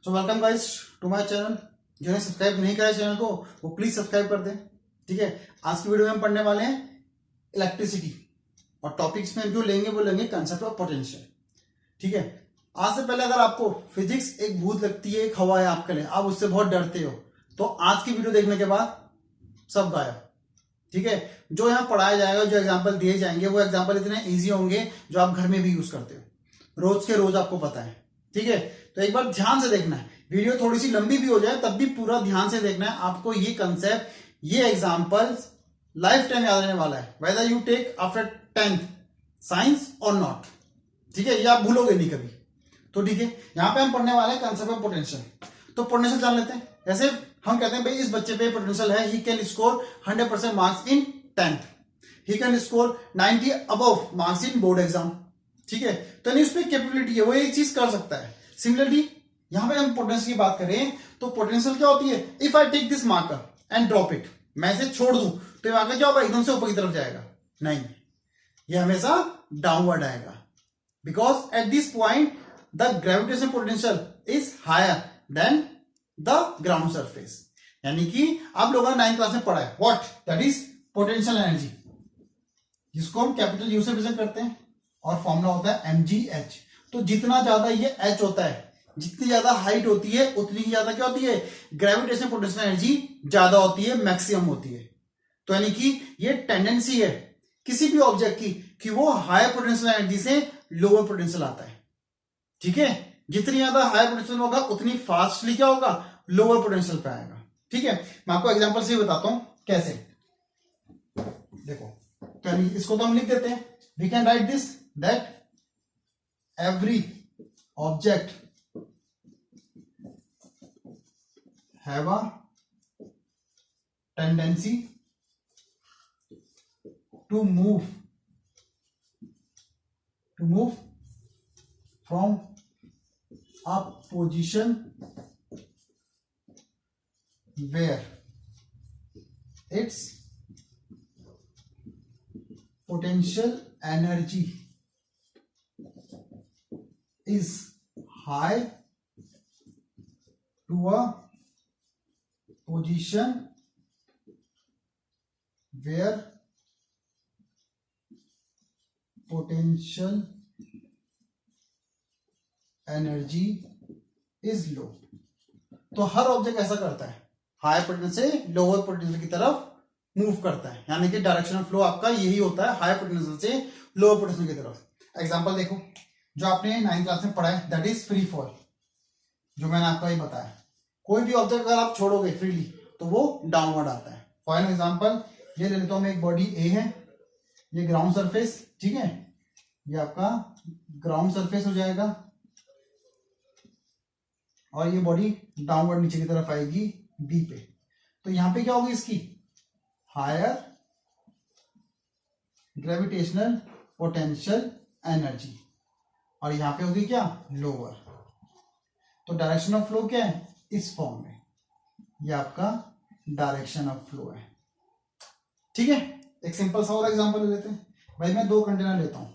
So welcome guys to my channel. जिन्हें subscribe नहीं करा चैनल को वो प्लीज सब्सक्राइब कर दें। ठीक है, आज की वीडियो में हम पढ़ने वाले हैं इलेक्ट्रिसिटी और टॉपिक्स में जो लेंगे वो लेंगे कंसेप्ट ऑफ पोटेंशियल। ठीक है, आज से पहले अगर आपको फिजिक्स एक भूत लगती है, एक हवा है आपके लिए, आप उससे बहुत डरते हो, तो आज की वीडियो देखने के बाद सब गायब। ठीक है, जो यहाँ पढ़ाया जाएगा, जो एग्जाम्पल दिए जाएंगे वो एग्जाम्पल इतने ईजी होंगे जो आप घर में भी यूज करते हो, रोज के रोज आपको पता है। ठीक है, तो एक बार ध्यान से देखना है, वीडियो थोड़ी सी लंबी भी हो जाए तब भी पूरा ध्यान से देखना है। आपको ये कंसेप्ट, ये एग्जाम्पल लाइफ टाइम याद रहने वाला है, whether you take after 10th science और नॉट। ठीक है, ये आप भूलोगे नहीं कभी। तो ठीक है, यहां पे हम पढ़ने वाले हैं कंसेप्ट ऑफ पोटेंशियल। तो पोटेंशियल जान लेते हैं। जैसे हम कहते हैं भाई इस बच्चे पे पोटेंशियल है, he can score 100% marks in 10th, he can score 90 above marks in board exam. ठीक है, तो नहीं उसमें कैपेबिलिटी है, वो एक चीज कर सकता है। सिमिलरली यहां पे हम पोटेंशियल की बात करें तो पोटेंशियल क्या होती है, if I take this marker and drop it, मैं इसे छोड़ दूं तो ये मार्कर क्या होगा, एकदम से ऊपर की तरफ जाएगा? नहीं, ये हमेशा डाउनवर्ड आएगा, because at this point the gravitation potential is higher than the ground surface. यानी कि आप लोगों ने 9th क्लास में पढ़ा है what, that is potential energy, जिसको हम कैपिटल यू से प्रेजेंट करते हैं और फॉर्मूला होता है mgh। तो जितना ज्यादा ये h होता है, जितनी ज्यादा हाइट होती है उतनी ही ज्यादा क्या होती है, ग्रेविटेशन पोटेंशियल एनर्जी ज्यादा होती है, मैक्सिमम होती है। तो यानी कि ये टेंडेंसी है किसी भी ऑब्जेक्ट की कि वो हायर पोटेंशियल एनर्जी से लोअर पोटेंशियल आता है। ठीक है, जितनी ज्यादा हायर पोटेंशियल होगा उतनी फास्टली क्या होगा, लोअर पोटेंशियल पे आएगा। ठीक है, मैं आपको एग्जांपल से बताता हूं कैसे। देखो, तो इसको तो हम लिख देते हैं, we can write this that every object have a tendency to move from a position where its potential energy is high to a position where potential energy is low. तो हर ऑब्जेक्ट ऐसा करता है, हायर पोटेंशियल से lower potential की तरफ move करता है, यानी कि डायरेक्शन ऑफ फ्लो आपका यही होता है, हायर पोटेंशियल से लोअर पोटेंशियल की तरफ। एग्जांपल देखो, जो आपने 9th क्लास में पढ़ा है दैट इज फ्री फॉल, जो मैंने आपको ही बताया। कोई भी ऑब्जेक्ट अगर आप छोड़ोगे फ्रीली तो वो डाउनवर्ड आता है। फॉर एग्जाम्पल ये ले लेता हूं मैं, एक बॉडी ए है, ये ग्राउंड सरफेस। ठीक है, ये आपका ग्राउंड सरफेस हो जाएगा और ये बॉडी डाउनवर्ड नीचे की तरफ आएगी बी पे। तो यहां पे क्या होगी इसकी, हायर ग्रेविटेशनल पोटेंशियल एनर्जी, और यहां पे होगी क्या, लोअर। तो डायरेक्शन ऑफ फ्लो क्या है, इस फॉर्म में, ये आपका डायरेक्शन ऑफ फ्लो है। ठीक है, एक सिंपल सा और एग्जांपल ले लेते हैं। भाई मैं 2 कंटेनर लेता हूं,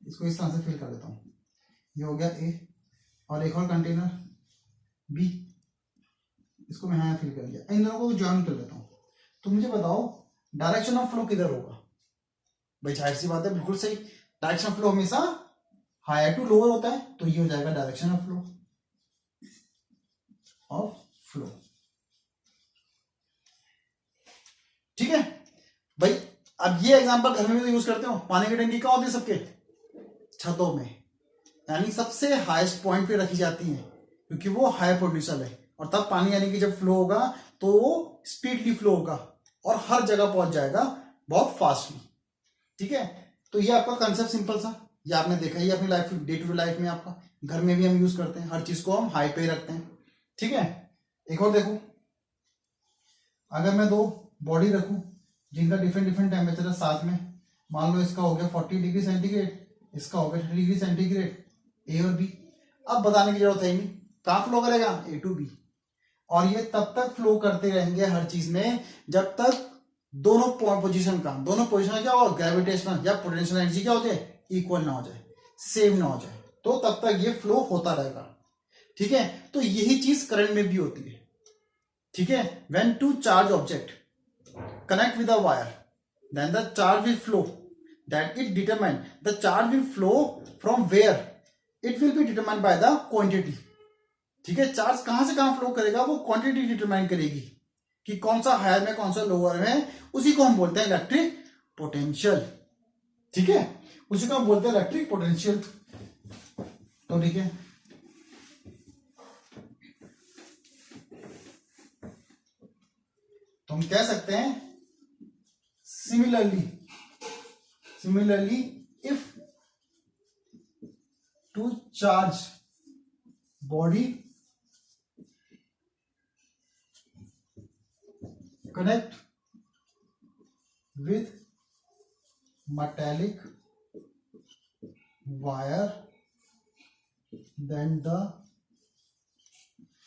इसको इस तरह से फिल कर देता हूं, ये हो गया ए, और एक और कंटेनर बी, इसको मैं यहां फिल कर दिया, इन दोनों को ज्वाइन कर लेता हूं। तो मुझे बताओ डायरेक्शन ऑफ फ्लो किधर होगा? भाई जाहिर सी बात है, बिल्कुल सही, डायरेक्शन ऑफ फ्लो हमेशा हायर टू लोअर होता है, तो ये हो जाएगा डायरेक्शन ऑफ फ्लो। ठीक है भाई, अब ये एग्जांपल घर में भी यूज करते हो। पानी की टंकी कहां होती है सबके, छतों में, यानी सबसे हाईएस्ट पॉइंट पे रखी जाती है क्योंकि वो हाई पोटेंशियल है, और तब पानी यानी कि जब फ्लो होगा तो वो स्पीडली फ्लो होगा और हर जगह पहुंच जाएगा बहुत फास्टली। ठीक है, तो ये आपका कंसेप्ट सिंपल सा, ये आपने देखा ही अपनी life, day to day life में, आपका घर में भी हम यूज करते हैं, हर चीज को हम हाई पे रखते हैं। ठीक है, एक और देखो, अगर मैं 2 बॉडी रखूं जिनका डिफरेंट टेम्परेचर है साथ में, मान लो इसका हो गया 40 डिग्री सेंटीग्रेड, इसका हो गया 30 डिग्री सेंटीग्रेड, ए और बी। अब बताने की जरूरत है ही नहीं, कहां फ्लो करेगा, ए टू बी, और ये तब तक फ्लो करते रहेंगे हर चीज में जब तक दोनों पोजीशन का क्या होगा, ग्रेविटेशनल या पोटेंशियल एनर्जी क्या हो जाए, इक्वल ना हो जाए, सेम ना हो जाए, तो तब तक ये फ्लो होता रहेगा। ठीक है, तो यही चीज करंट में भी होती है, ठीक है। When two charge object connect with a wire, then the charge will flow, that it determine the charge will flow from where, it will be determined by the quantity, ठीक है। चार्ज कहां से कहां फ्लो करेगा वो quantity determine करेगी कि कौन सा हायर में कौन सा लोअर में, उसी को हम बोलते हैं इलेक्ट्रिक पोटेंशियल, ठीक है, उसी को हम बोलते हैं इलेक्ट्रिक पोटेंशियल। तो ठीक है, तो हम कह सकते हैं similarly if to charge body connect with metallic wire, then the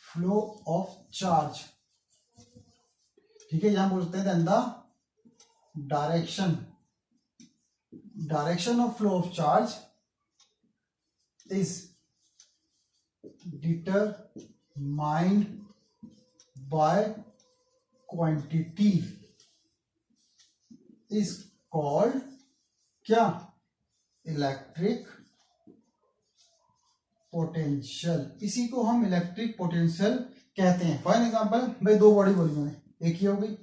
flow of charge, ठीक है, यहां बोलते हैं then the direction of flow of charge is determined by quantity is called क्या, इलेक्ट्रिक पोटेंशियल, इसी को हम इलेक्ट्रिक पोटेंशियल कहते हैं। फॉर एग्जांपल भाई दो बॉडी बोली मैंने, एक ही हो गई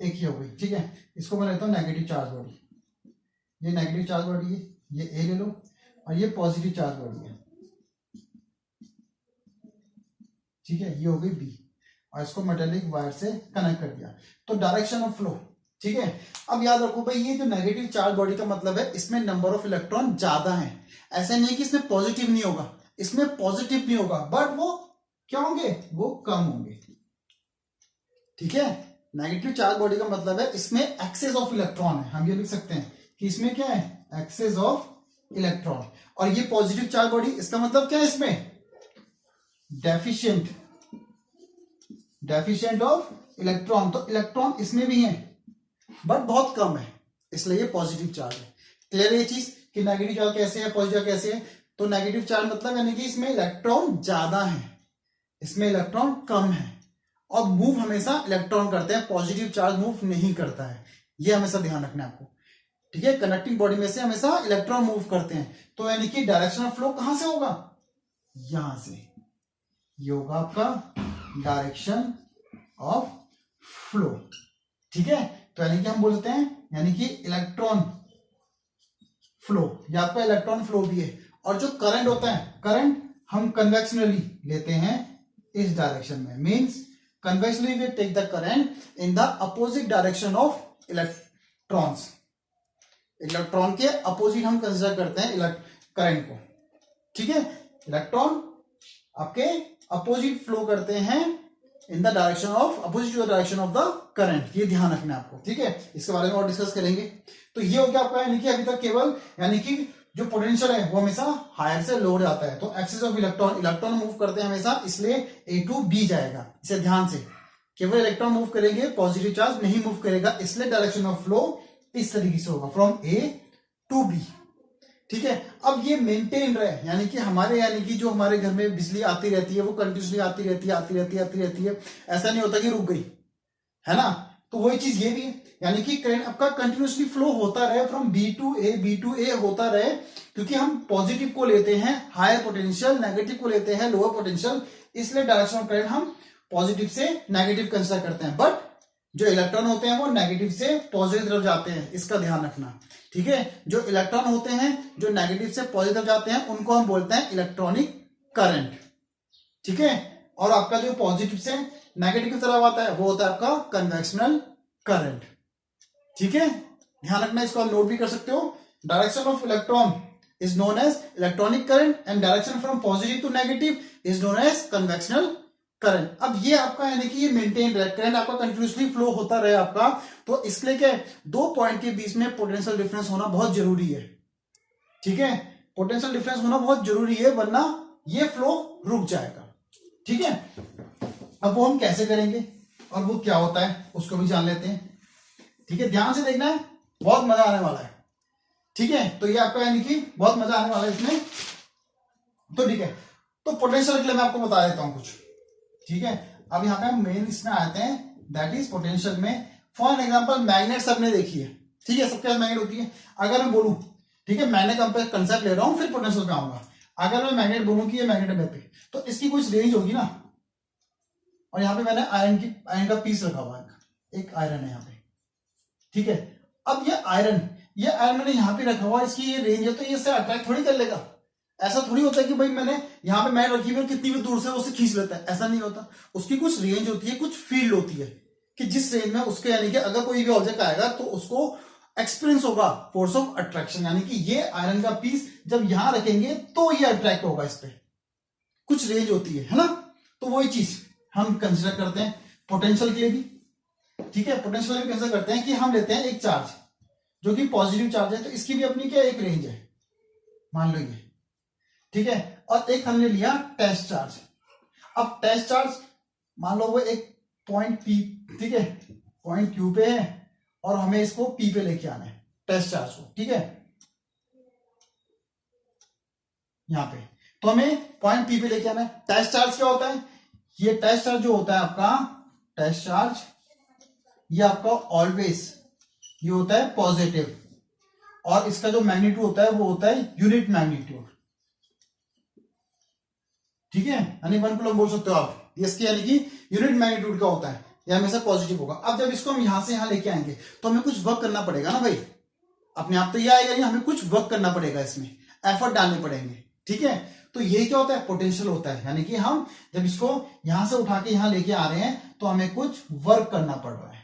एक ही हो गई, ठीक है, इसको मैं लेता हूं नेगेटिव चार्ज बॉडी, ये नेगेटिव चार्ज बॉडी है, ये ए ले लो, और ये पॉजिटिव चार्ज बॉडी है, ठीक है, ये हो गई बी, और इसको मेटेलिक वायर से कनेक्ट कर दिया। तो डायरेक्शन ऑफ फ्लो, ठीक है। अब याद रखो भाई ये जो नेगेटिव चार्ज बॉडी का मतलब है इसमें नंबर ऑफ इलेक्ट्रॉन ज्यादा है, ऐसा नहीं है कि इसमें पॉजिटिव नहीं होगा, इसमें पॉजिटिव नहीं होगा, बट वो क्या होंगे, वो कम होंगे, ठीक है। नेगेटिव चार्ज बॉडी का मतलब है इसमें एक्सेस ऑफ इलेक्ट्रॉन है, हम ये लिख सकते हैं कि इसमें क्या है, एक्सेस ऑफ इलेक्ट्रॉन। और ये पॉजिटिव चार्ज बॉडी, इसका मतलब क्या है, इसमें डेफिशिएंट ऑफ इलेक्ट्रॉन, तो इलेक्ट्रॉन इसमें भी है बट बहुत कम है, इसलिए ये पॉजिटिव चार्ज है। क्लियर है ये चीज कि नेगेटिव चार्ज कैसे है, पॉजिटिव चार्ज कैसे है। तो नेगेटिव चार्ज मतलब यानी कि इसमें इलेक्ट्रॉन ज्यादा है, इसमें इलेक्ट्रॉन कम है, और मूव हमेशा इलेक्ट्रॉन करते हैं, पॉजिटिव चार्ज मूव नहीं करता है, ये हमेशा ध्यान रखना है आपको, ठीक है। कनेक्टिंग बॉडी में से हमेशा इलेक्ट्रॉन मूव करते हैं, तो यानी कि डायरेक्शन ऑफ फ्लो कहां से होगा, यहां से, ये होगा आपका डायरेक्शन ऑफ फ्लो, ठीक है। तो यानी कि हम बोलते हैं यानी कि इलेक्ट्रॉन फ्लो, या आपका इलेक्ट्रॉन फ्लो भी है। और जो करंट होता है, करंट हम कन्वेक्शनली लेते हैं इस डायरेक्शन में, means conventionally we take the current in the opposite direction of electrons, electron के अपोजिट हम कंसिडर करते हैं करंट को, ठीक है। इलेक्ट्रॉन आपके अपोजिट फ्लो करते हैं in the direction of, opposite direction of the current, ये ध्यान रखना है आपको, ठीक है। इसके बारे में और डिस्कस करेंगे। तो ये हो गया आपका, यानी कि अभी तक केवल यानी कि जो पोटेंशियल है वो हमेशा हायर से लोअर जाता है, तो excess of electron, electron move करते हैं हमेशा, इसलिए ए टू बी जाएगा, इसे ध्यान से, केवल इलेक्ट्रॉन मूव करेंगे, पॉजिटिव चार्ज नहीं मूव करेगा, इसलिए डायरेक्शन ऑफ फ्लो इस तरीके से होगा, फ्रॉम ए टू बी, ठीक है। अब ये मेंटेन रहे, यानी कि हमारे, यानी कि जो हमारे घर में बिजली आती रहती है वो कंटिन्यूसली आती रहती है, ऐसा नहीं होता कि रुक गई, है ना। तो वही चीज ये भी है, यानी कि करंट आपका कंटिन्यूसली फ्लो होता रहे, फ्रॉम बी टू ए होता रहे, क्योंकि हम पॉजिटिव को लेते हैं हायर पोटेंशियल, नेगेटिव को लेते हैं लोअर पोटेंशियल, इसलिए डायरेक्शन ऑफ करंट हम पॉजिटिव से नेगेटिव कंसिडर करते हैं, बट जो इलेक्ट्रॉन होते हैं वो नेगेटिव से पॉजिटिव तरफ जाते हैं, इसका ध्यान रखना, ठीक है। जो इलेक्ट्रॉन होते हैं जो नेगेटिव से पॉजिटिव तरफ जाते हैं उनको हम बोलते हैं इलेक्ट्रॉनिक करंट, ठीक है। और आपका जो पॉजिटिव से नेगेटिव की तरफ आता है वो होता है आपका कन्वेक्शनल करंट, ठीक है। ध्यान रखना, इसको आप नोट भी कर सकते हो। Direction of electron is known as electronic current and direction from positive to negative is known as conventional current. अब ये आपका यानी कि ये मेंटेन रहे, करंट आपका कंटिन्यूसली फ्लो होता रहे आपका, तो इसलिए क्या है, दो पॉइंट के बीच में पोटेंशियल डिफरेंस होना बहुत जरूरी है, ठीक है। पोटेंशियल डिफरेंस होना बहुत जरूरी है, वरना ये फ्लो रुक जाएगा, ठीक है। अब वो हम कैसे करेंगे और वो क्या होता है उसको भी जान लेते हैं, ठीक है। ध्यान से देखना है, बहुत मजा आने वाला है, ठीक है। तो ये आपका यानी कि बहुत मजा आने वाला है इसमें, तो ठीक है। तो पोटेंशियल के लिए मैं आपको बता देता हूं कुछ, ठीक है। अब यहाँ पे हम मेन इसमें आते हैं, दैट इज पोटेंशियल में। फॉर एग्जांपल मैग्नेट सबने देखी है, ठीक है, सबके पास मैग्नेट होती है। अगर मैं बोलूं, ठीक है, मैंने कंसेप्ट ले रहा हूं फिर पोटेंशियल पे आऊंगा। अगर मैं मैग्नेट बोलूं कि ये मैग्नेट है पे, तो इसकी कुछ रेंज होगी ना, और यहाँ पे मैंने आयरन का पीस रखा हुआ है, एक आयरन है यहाँ पे, ठीक है। अब ये आयरन मैंने यहाँ पे रखा हुआ, इसकी ये रेंज है, तो ये इससे अट्रैक्ट थोड़ी कर लेगा। ऐसा थोड़ी होता है कि भाई मैंने यहाँ पे मैग्नेट रखी हुई, कितनी भी दूर से उसे खींच लेता है, ऐसा नहीं होता। उसकी कुछ रेंज होती है, कुछ फील्ड होती है, कि जिस रेंज में उसके, यानी कि अगर कोई भी ऑब्जेक्ट आएगा तो उसको एक्सपीरियंस होगा फोर्स ऑफ अट्रैक्शन, यानी कि ये आयरन का पीस जब यहां रखेंगे तो ये अट्रैक्ट होगा इस पे, कुछ रेंज होती है ना। तो वही चीज हम कंसिडर करते हैं पोटेंशियल के लिए भी, ठीक है। पोटेंशियल में कंसिडर करते हैं कि हम लेते हैं एक चार्ज जो कि पॉजिटिव चार्ज है, तो इसकी भी अपनी क्या एक रेंज है, मान लो ये, ठीक है। और एक हमने लिया टेस्ट चार्ज। अब टेस्ट चार्ज मान लो वो एक पॉइंट पी, ठीक है, पॉइंट क्यू पे है, और हमें इसको पी पे लेके आना है टेस्ट चार्ज को, ठीक है, यहां पे। तो हमें पॉइंट पी पे लेके आना है। टेस्ट चार्ज क्या होता है? ये टेस्ट चार्ज जो होता है आपका, टेस्ट चार्ज ये आपका ऑलवेज ये होता है पॉजिटिव, और इसका जो मैग्नीट्यूड होता है वो होता है यूनिट मैग्नीट्यूड, ठीक है, यानी 1 कूलम बोल सकते हो आप। इसकी यानी कि यूनिट मैग्नीट्यूड का होता है, ये हमेशा पॉजिटिव होगा। अब जब इसको हम यहां से यहां लेके आएंगे तो हमें कुछ वर्क करना पड़ेगा ना भाई, अपने आप तो ये आएगा नहीं, हमें कुछ वर्क करना पड़ेगा, इसमें एफर्ट डालने पड़ेंगे, ठीक है। तो ये क्या होता है? पोटेंशियल होता है, यानी कि हम जब इसको यहां से उठा के यहां लेके आ रहे हैं तो हमें कुछ वर्क करना पड़ रहा है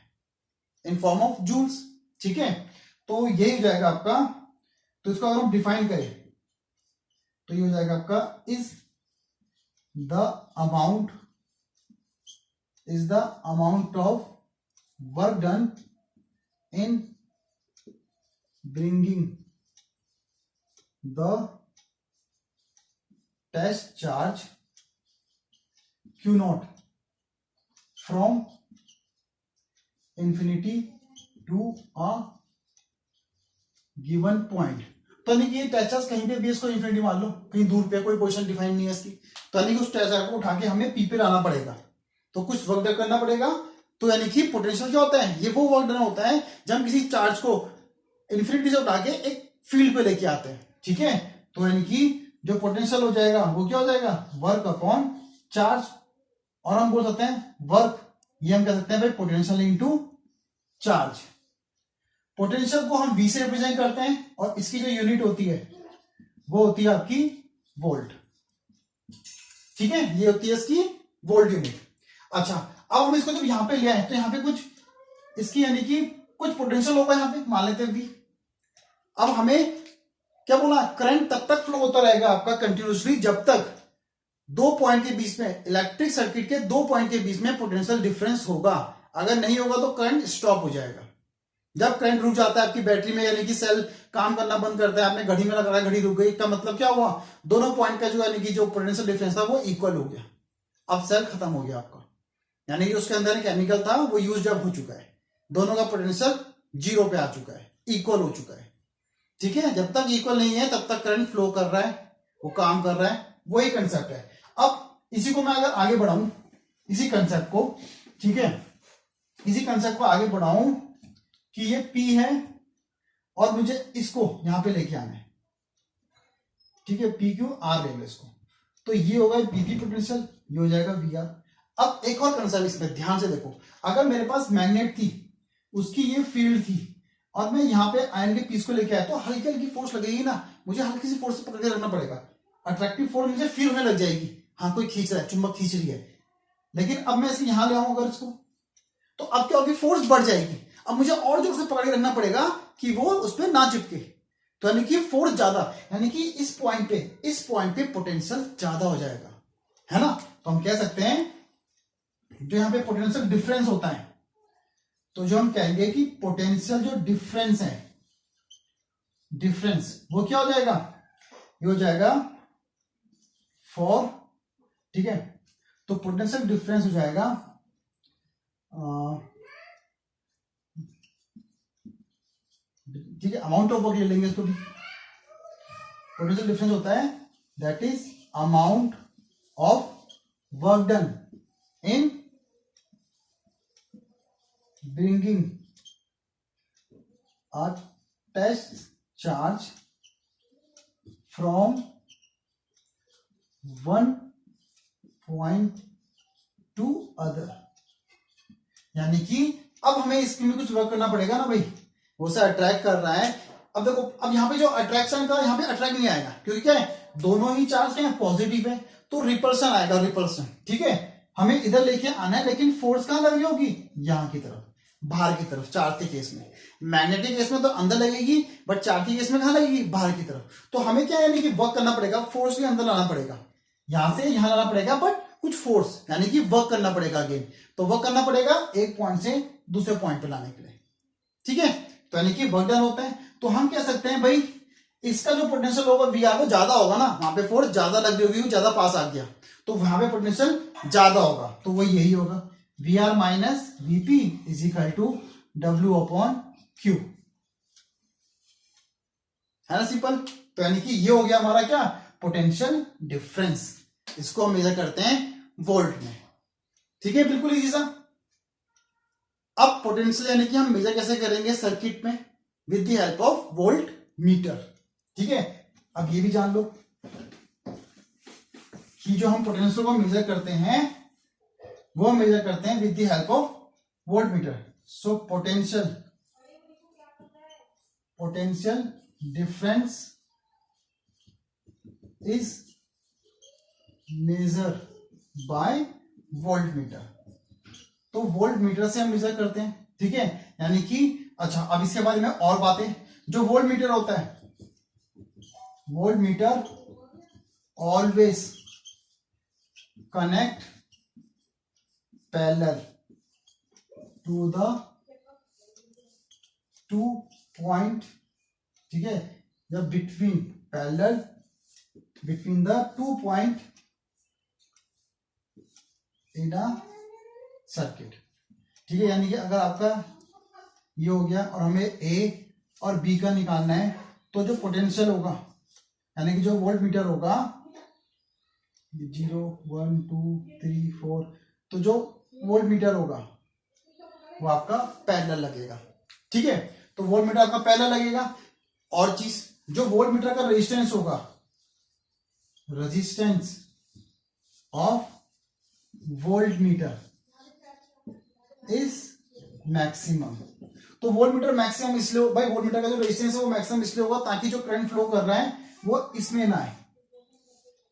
इन फॉर्म ऑफ जूल्स, ठीक है। तो यही हो जाएगा आपका, तो इसको अगर हम डिफाइन करें तो ये हो जाएगा आपका is the amount of work done in bringing the test charge Q naught from infinity to a given point. तो यानी कि ये टेस्ट चार्ज कहीं पे भी, इसको इंफिनिटी मान लो, कहीं दूर पे, कोई पोजीशन डिफाइन नहीं है इसकी, तो यानी कि उस टेस्ट चार्ज को उठा के हमें पी पे लाना पड़ेगा, तो कुछ वर्क डन करना पड़ेगा। तो यानी कि पोटेंशियल क्या होता है? ये वो वर्क डन होता है जब हम किसी चार्ज को इंफिनिटी से उठा के एक फील्ड पे लेके आते हैं, ठीक है। तो यानी कि जो पोटेंशियल हो जाएगा वो क्या हो जाएगा? वर्क अपॉन चार्ज, और हम बोल सकते हैं वर्क, ये हम कह सकते हैं भाई पोटेंशियल इनटू चार्ज। पोटेंशियल को हम V से रिप्रेजेंट करते हैं, और इसकी जो यूनिट होती है वो होती है आपकी वोल्ट, ठीक है, ये होती है इसकी वोल्ट यूनिट। अच्छा, अब हम इसको जब यहां पे ले आए तो यहां पे कुछ इसकी यानी कि कुछ पोटेंशियल होगा, यहां पे मान लेते हैं V। अब हमें क्या बोला? करंट तब तक फ्लो होता रहेगा आपका कंटिन्यूसली जब तक दो पॉइंट के बीच में, इलेक्ट्रिक सर्किट के दो पॉइंट के बीच में पोटेंशियल डिफरेंस होगा। अगर नहीं होगा तो करंट स्टॉप हो जाएगा। जब करंट रुक जाता है आपकी बैटरी में, यानी कि सेल काम करना बंद करता है, आपने घड़ी में लगा, घड़ी रुक गई, का मतलब क्या हुआ? दोनों पॉइंट का जो यानी कि जो पोटेंशियल डिफरेंस था वो इक्वल हो गया। अब सेल खत्म हो गया आपका, यानी कि उसके अंदर केमिकल था वो यूज अप हो चुका है, दोनों का पोटेंशियल 0 पे आ चुका है, इक्वल हो चुका है, ठीक है। जब तक इक्वल नहीं है तब तक करंट फ्लो कर रहा है, वो काम कर रहा है, वही कंसेप्ट है। अब इसी को मैं अगर आगे बढ़ाऊं, इसी कंसेप्ट को, ठीक है, इसी कंसेप्ट को आगे बढ़ाऊं कि ये P है और मुझे इसको यहां पे लेके आना है, ठीक है, PQR ले लो इसको, तो ये होगा BP पोटेंशियल, ये हो जाएगा VR। अब एक और कंसेप्ट इसमें ध्यान से देखो, अगर मेरे पास मैग्नेट थी, उसकी ये फील्ड थी, और मैं यहाँ पे आयरन के पीस को लेके आया, तो हल्की हल्की फोर्स लगेगी ना, मुझे हल्की सी फोर्स से पकड़ के रखना पड़ेगा, अट्रैक्टिव फोर्स मुझे फील होने लग जाएगी, हाँ कोई खींच रहा है, चुंबक खींच रही है। लेकिन अब मैं इसे यहां ले आऊं अगर इसको, तो अब क्या होगी? फोर्स बढ़ जाएगी, अब मुझे और जोर से पकड़ के रखना पड़ेगा कि वो उस पर ना चिपके, तो यानी कि फोर्स ज्यादा, यानी कि इस पॉइंट पे पोटेंशियल ज्यादा हो जाएगा, है ना। तो हम कह सकते हैं जो यहां पे पोटेंशियल डिफरेंस होता है, तो जो हम कहेंगे कि पोटेंशियल जो डिफरेंस है, डिफरेंस वो क्या हो जाएगा? ये हो जाएगा फॉर, ठीक है, तो पोटेंशियल डिफरेंस हो जाएगा ठीक है, अमाउंट ऑफ वर्क ले लेंगे इसको भी। पोटेंशियल डिफरेंस होता है that is amount of work done in bringing a test charge from one point to other. यानी कि अब हमें इसके में कुछ वर्क करना पड़ेगा ना भाई, वो से अट्रैक्ट कर रहा है। अब देखो, अब यहाँ पे जो अट्रैक्शन का, यहाँ पे अट्रैक्ट नहीं आएगा क्योंकि क्या है, दोनों ही चार्ज क्या है, पॉजिटिव है, तो रिपल्सन आएगा, रिपल्सन। ठीक है, हमें इधर लेके आना है, लेकिन फोर्स कहां लग रही होगी, यहां की तरफ, बाहर की तरफ। चार्ज के केस में, मैग्नेटिक केस में तो अंदर लगेगी, बट चार्ज के केस में कहां लगेगी, बाहर की तरफ। तो हमें क्या यानी कि वर्क करना पड़ेगा, फोर्स भी अंदर लाना पड़ेगा, यहां से यहां लाना पड़ेगा, बट कुछ फोर्स यानी कि वर्क करना पड़ेगा अगेन। तो वर्क करना पड़ेगा एक पॉइंट से दूसरे पॉइंट पे लाने के लिए। ठीक है, तो यानी कि वर्क डन होता है। तो हम कह सकते हैं भाई, इसका जो पोटेंशियल होगा वी आर वो ज्यादा होगा ना, वहां पे फोर्स ज्यादा लग रही होगी, ज्यादा पास आ गया, तो वहां पे पोटेंशियल ज्यादा होगा, तो वो यही होगा, V R minus VP is equal to W upon q, है ना, सिंपल। तो यानी कि ये हो गया हमारा क्या, पोटेंशियल डिफरेंस। इसको हम मेजर करते हैं वोल्ट में। ठीक है, बिल्कुल इजी सा। अब पोटेंशियल यानी कि हम मेजर कैसे करेंगे सर्किट में, with the help of volt meter. ठीक है, अब ये भी जान लो कि जो हम पोटेंशियल को मेजर करते हैं वो हम मेजर करते हैं with the help of volt meter. So potential difference is measure by volt meter. तो वोल्ट मीटर से हम मेजर करते हैं। ठीक है, यानी कि अच्छा, अब इसके बारे में और बातें। जो वोल्ट मीटर होता है, volt meter always connect parallel to the 2 point. ठीक है, जब between parallel between the 2 point in a circuit. ठीक है, यानी कि अगर आपका ये हो गया और हमें ए और बी का निकालना है, तो जो पोटेंशियल होगा यानी कि जो वोल्ट मीटर होगा 0 1 2 3 4, तो जो वोल्ट मीटर होगा वो आपका पैरेलल लगेगा। ठीक है, तो वोल्ट मीटर आपका पैरेलल लगेगा। और चीज, जो वोल्ट मीटर का रेजिस्टेंस होगा, resistance of volt meter is maximum. तो वोल्ट मीटर मैक्सिमम इसलिए भाई, वोल्ट मीटर का जो रेजिस्टेंस है वो मैक्सिमम इसलिए होगा ताकि जो करंट फ्लो कर रहा है वो इसमें ना आए।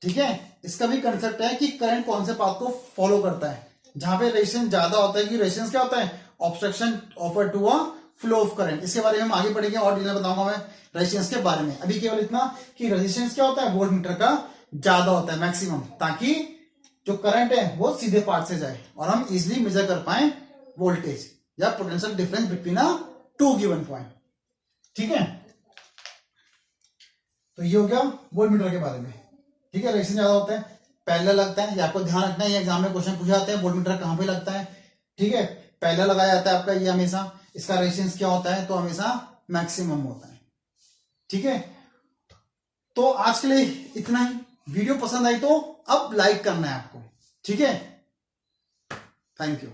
ठीक है, इसका भी कंसेप्ट है कि करंट कौन से पाथ को फॉलो करता है। जहां पे रेजिस्टेंस ज्यादा होता है, कि रेजिस्टेंस क्या होता है, obstruction offer to a flow of current. इसके बारे में हम आगे पढ़ेंगे और डिटेल बताऊंगा मैं रेजिस्टेंस के बारे में। अभी केवल इतना कि रेजिस्टेंस क्या होता है, वोल्ट मीटर का ज्यादा होता है मैक्सिमम, ताकि जो करंट है वो सीधे पाथ से जाए और हम इजिली मेजर कर पाए वोल्टेज या potential difference between a 2 given point. ठीक है, तो ये हो गया वोल्ट मीटर के बारे में। ठीक है, रेजिस्टेंस ज्यादा होता है, पैरेलल लगता है, ये आपको ध्यान रखना है, ये एग्जाम में क्वेश्चन पूछे जाते हैं, वोल्ट मीटर कहां पे लगता है। ठीक है, पैरेलल लगाया जाता है आपका ये हमेशा। इसका रेजिस्टेंस क्या होता है, तो हमेशा मैक्सिमम होता है। ठीक है, तो आज के लिए इतना ही। वीडियो पसंद आई तो अब लाइक करना है आपको। ठीक है, थैंक यू।